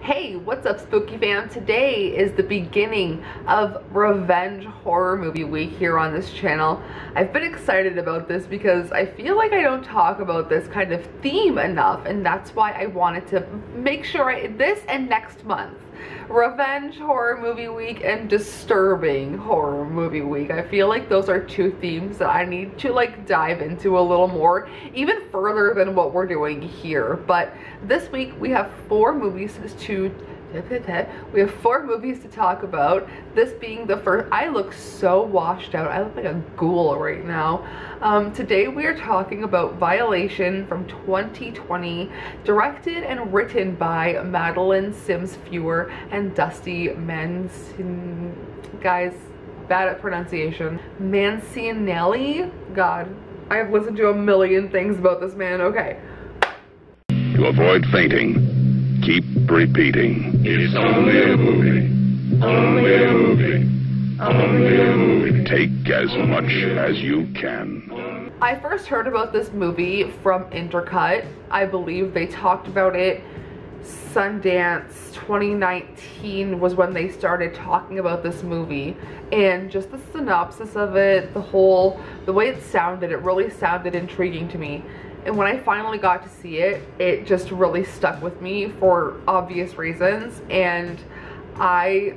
Hey, what's up, Spooky fam? Today is the beginning of Revenge Horror Movie Week here on this channel. I've been excited about this because I feel like I don't talk about this kind of theme enough, and that's why I wanted to make sure this and next month, Revenge Horror Movie Week and Disturbing Horror Movie Week. I feel like those are two themes that I need to like dive into a little more, even further than what we're doing here. But this week we have four movies to talk about. This being the first. I look so washed out. I look like a ghoul right now. Today we are talking about Violation from 2020, directed and written by Madeline Sims Fewer and Dusty guys, bad at pronunciation. Mancinelli? God, I have listened to a million things about this man. Okay. To avoid fainting, keep repeating. It's only a movie. Only a movie. Only a movie. Take as much as you can. I first heard about this movie from Intercut. I believe they talked about it Sundance 2019 was when they started talking about this movie, and just the synopsis of it, the way it sounded, it really sounded intriguing to me. And when I finally got to see it, it just really stuck with me for obvious reasons. And I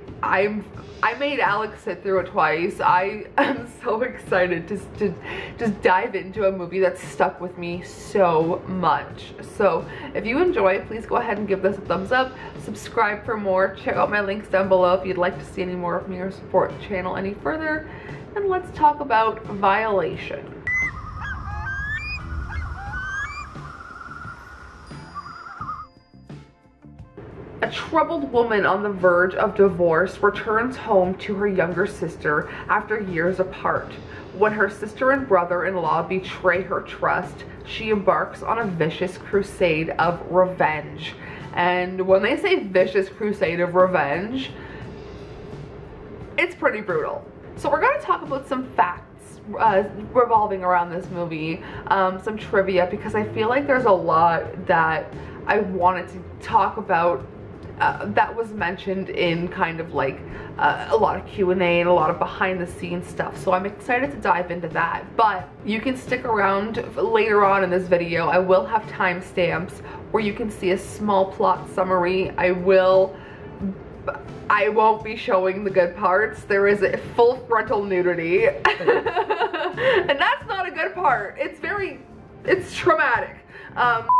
made Alex sit through it twice. I am so excited to just dive into a movie that stuck with me so much. So if you enjoy it, please go ahead and give this a thumbs up. Subscribe for more. Check out my links down below if you'd like to see any more of me or support the channel any further. And let's talk about Violation. A troubled woman on the verge of divorce returns home to her younger sister after years apart. When her sister and brother-in-law betray her trust, she embarks on a vicious crusade of revenge. And when they say vicious crusade of revenge, it's pretty brutal. So we're going to talk about some facts revolving around this movie, some trivia, because I feel like there's a lot that I wanted to talk about that was mentioned in kind of like a lot of Q&A and a lot of behind the scenes stuff. So I'm excited to dive into that. But you can stick around later on in this video. I will have timestamps where you can see a small plot summary. I won't be showing the good parts. There is a full frontal nudity. And that's not a good part. It's traumatic.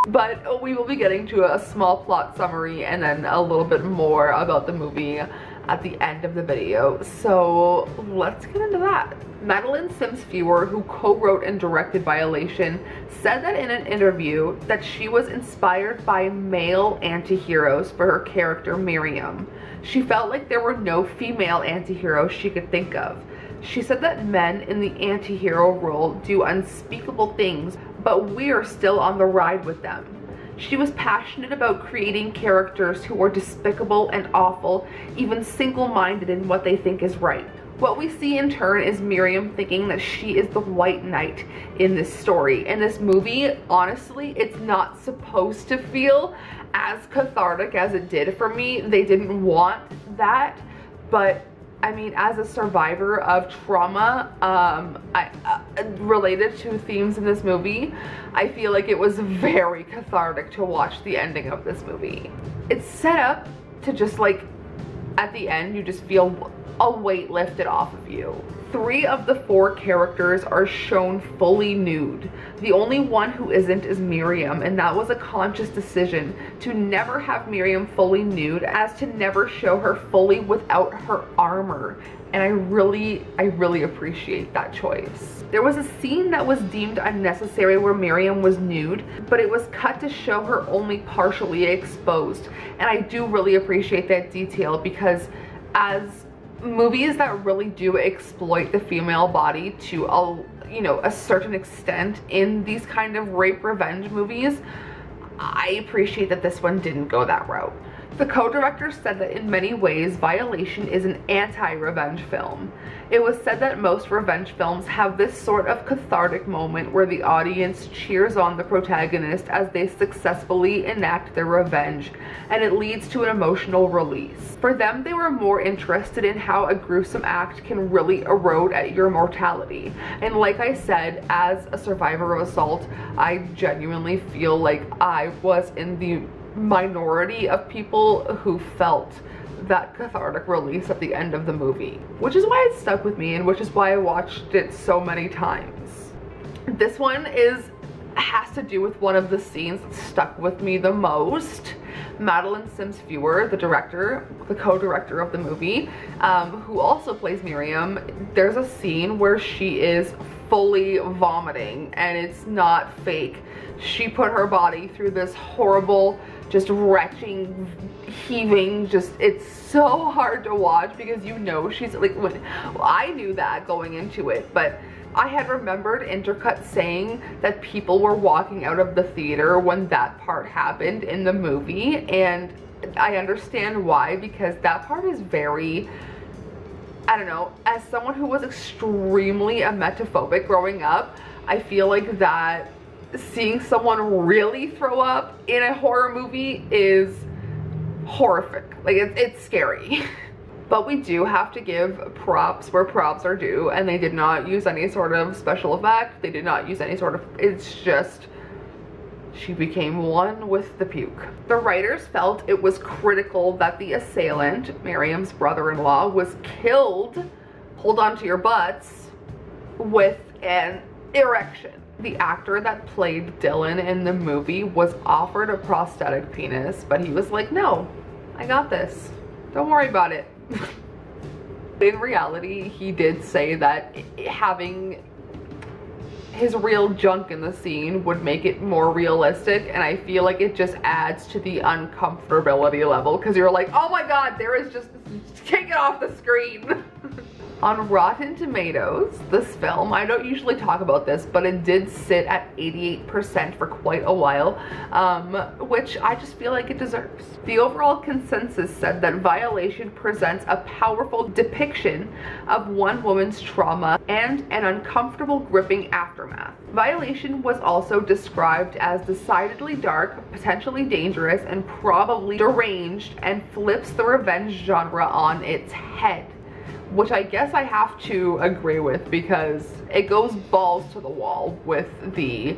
But we will be getting to a small plot summary and then a little bit more about the movie at the end of the video. So let's get into that. Madeline Sims Fewer, who co-wrote and directed Violation, said that in an interview that she was inspired by male anti-heroes for her character Miriam. She felt like there were no female anti-heroes she could think of. She said that men in the anti-hero role do unspeakable things, but we're still on the ride with them. She was passionate about creating characters who are despicable and awful, even single-minded in what they think is right. What we see in turn is Miriam thinking that she is the white knight in this story. In this movie, honestly, it's not supposed to feel as cathartic as it did for me. They didn't want that, but I mean, as a survivor of trauma related to themes in this movie, I feel like it was very cathartic to watch the ending of this movie. It's set up to just like, at the end, you just feel a weight lifted off of you. 3 of the 4 characters are shown fully nude. The only one who isn't is Miriam, and that was a conscious decision to never have Miriam fully nude, as to never show her fully without her armor. And I really appreciate that choice. There was a scene that was deemed unnecessary where Miriam was nude, but it was cut to show her only partially exposed. And I do really appreciate that detail, because as movies that really do exploit the female body to a certain extent in these kind of rape revenge movies, I appreciate that this one didn't go that route. The co-director said that in many ways, Violation is an anti-revenge film. It was said that most revenge films have this sort of cathartic moment where the audience cheers on the protagonist as they successfully enact their revenge, and it leads to an emotional release. For them, they were more interested in how a gruesome act can really erode at your mortality. And like I said, as a survivor of assault, I genuinely feel like I was in the minority of people who felt that cathartic release at the end of the movie, which is why it stuck with me and which is why I watched it so many times. This one has to do with one of the scenes that stuck with me the most. Madeline Sims Fewer, the director, the co-director of the movie, who also plays Miriam, there's a scene where she is fully vomiting and it's not fake. She put her body through this horrible, just retching, heaving, it's so hard to watch because you know she's like, I knew that going into it, but I had remembered Intercut saying that people were walking out of the theater when that part happened in the movie, and I understand why, because that part is very, I don't know, as someone who was extremely emetophobic growing up, I feel like that seeing someone really throw up in a horror movie is horrific. Like, it's scary. But we do have to give props where props are due, and they did not use any sort of special effect. They did not use any sort of, it's just, she became one with the puke. The writers felt it was critical that the assailant, Miriam's brother-in-law, was killed, hold on to your butts, with an erection. The actor that played Dylan in the movie was offered a prosthetic penis, but he was like, no, I got this. Don't worry about it. In reality, he did say that having his real junk in the scene would make it more realistic, and I feel like it just adds to the uncomfortability level because you're like, oh my god, there is just, take it off the screen. On Rotten Tomatoes, this film, I don't usually talk about this, but it did sit at 88% for quite a while, which I just feel like it deserves. The overall consensus said that Violation presents a powerful depiction of one woman's trauma and an uncomfortable, gripping aftermath. Violation was also described as decidedly dark, potentially dangerous, and probably deranged, and flips the revenge genre on its head, which I guess I have to agree with because it goes balls to the wall with the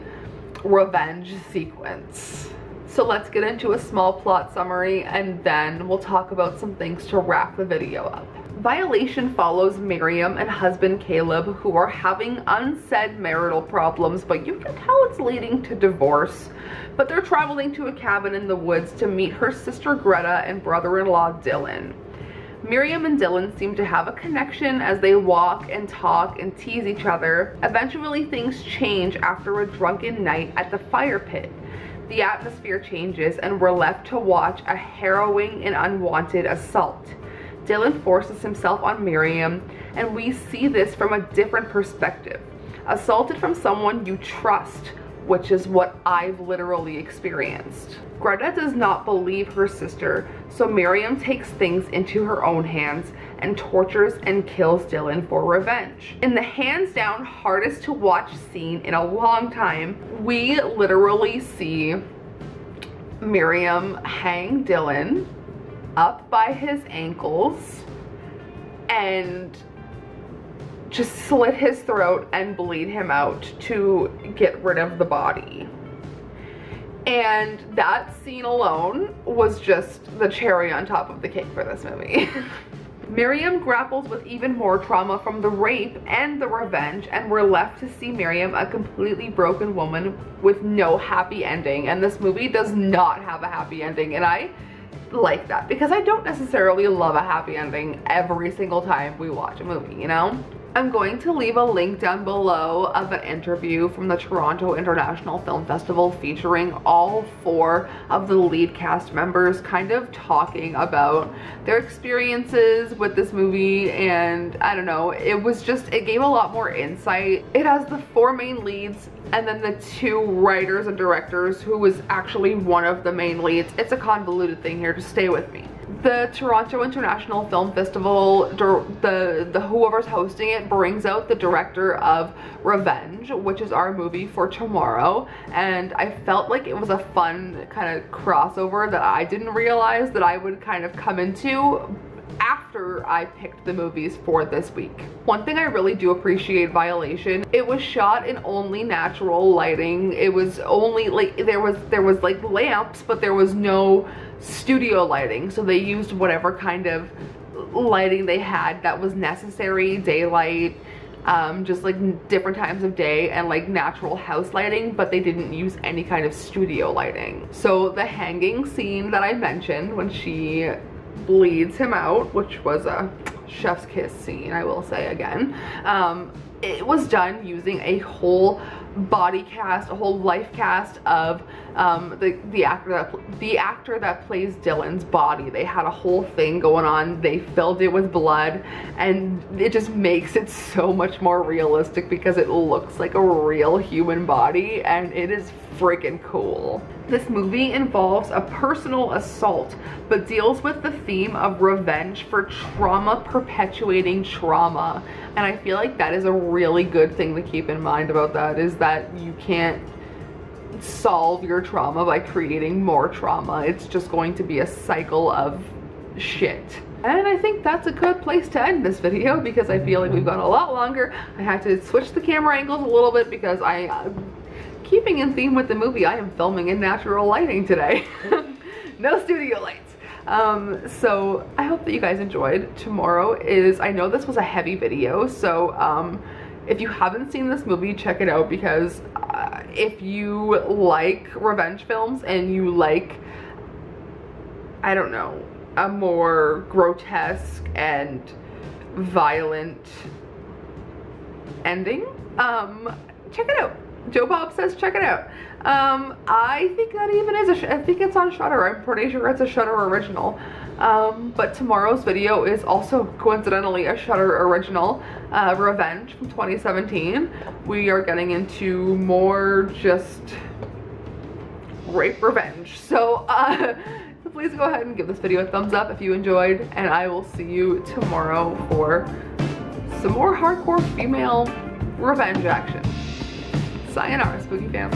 revenge sequence. So let's get into a small plot summary and then we'll talk about some things to wrap the video up. Violation follows Miriam and husband Caleb, who are having unsaid marital problems, but you can tell it's leading to divorce. But they're traveling to a cabin in the woods to meet her sister Greta and brother-in-law Dylan. Miriam and Dylan seem to have a connection as they walk and talk and tease each other. Eventually things change after a drunken night at the fire pit. The atmosphere changes and we're left to watch a harrowing and unwanted assault. Dylan forces himself on Miriam, and we see this from a different perspective. Assaulted from someone you trust, which is what I've literally experienced. Greta does not believe her sister, so Miriam takes things into her own hands and tortures and kills Dylan for revenge. In the hands down hardest to watch scene in a long time, we literally see Miriam hang Dylan up by his ankles and just slit his throat and bleed him out to get rid of the body. And that scene alone was just the cherry on top of the cake for this movie. Miriam grapples with even more trauma from the rape and the revenge, and we're left to see Miriam, a completely broken woman with no happy ending. And this movie does not have a happy ending, and I like that because I don't necessarily love a happy ending every single time we watch a movie, you know? I'm going to leave a link down below of an interview from the Toronto International Film Festival featuring all 4 of the lead cast members kind of talking about their experiences with this movie, and I don't know, it gave a lot more insight. It has the 4 main leads and then the 2 writers and directors who was actually one of the main leads. It's a convoluted thing here, just stay with me. The Toronto International Film Festival, the whoever's hosting it brings out the director of Revenge, which is our movie for tomorrow, and I felt like it was a fun kind of crossover that I didn't realize that I would kind of come into after I picked the movies for this week. One thing I really do appreciate Violation, it was shot in only natural lighting. It was only like there was like lamps, but there was no studio lighting, so they used whatever kind of lighting they had that was necessary, daylight, just like different times of day, and like natural house lighting, but they didn't use any kind of studio lighting. So the hanging scene that I mentioned when she bleeds him out, which was a chef's kiss scene, I will say again, it was done using a whole body cast, a whole life cast of the actor that plays Dylan's body. They had a whole thing going on. They filled it with blood, and it just makes it so much more realistic because it looks like a real human body, and it is freaking cool. This movie involves a personal assault, but deals with the theme of revenge for trauma perpetuating trauma. And I feel like that is a really good thing to keep in mind about that, is that you can't solve your trauma by creating more trauma. It's just going to be a cycle of shit. And I think that's a good place to end this video because I feel like we've gone a lot longer. I had to switch the camera angles a little bit because keeping in theme with the movie, I am filming in natural lighting today. No studio lights. So I hope that you guys enjoyed. Tomorrow is, I know this was a heavy video, so if you haven't seen this movie, check it out, because if you like revenge films and you like, I don't know, a more grotesque and violent ending, check it out. Joe Bob says check it out. I think that even is I think it's on Shudder. I'm pretty sure it's a Shudder original. But tomorrow's video is also coincidentally a Shudder original, Revenge from 2017. We are getting into more just rape revenge. So please go ahead and give this video a thumbs up if you enjoyed, and I will see you tomorrow for some more hardcore female revenge action. Sayonara, Spooky fam.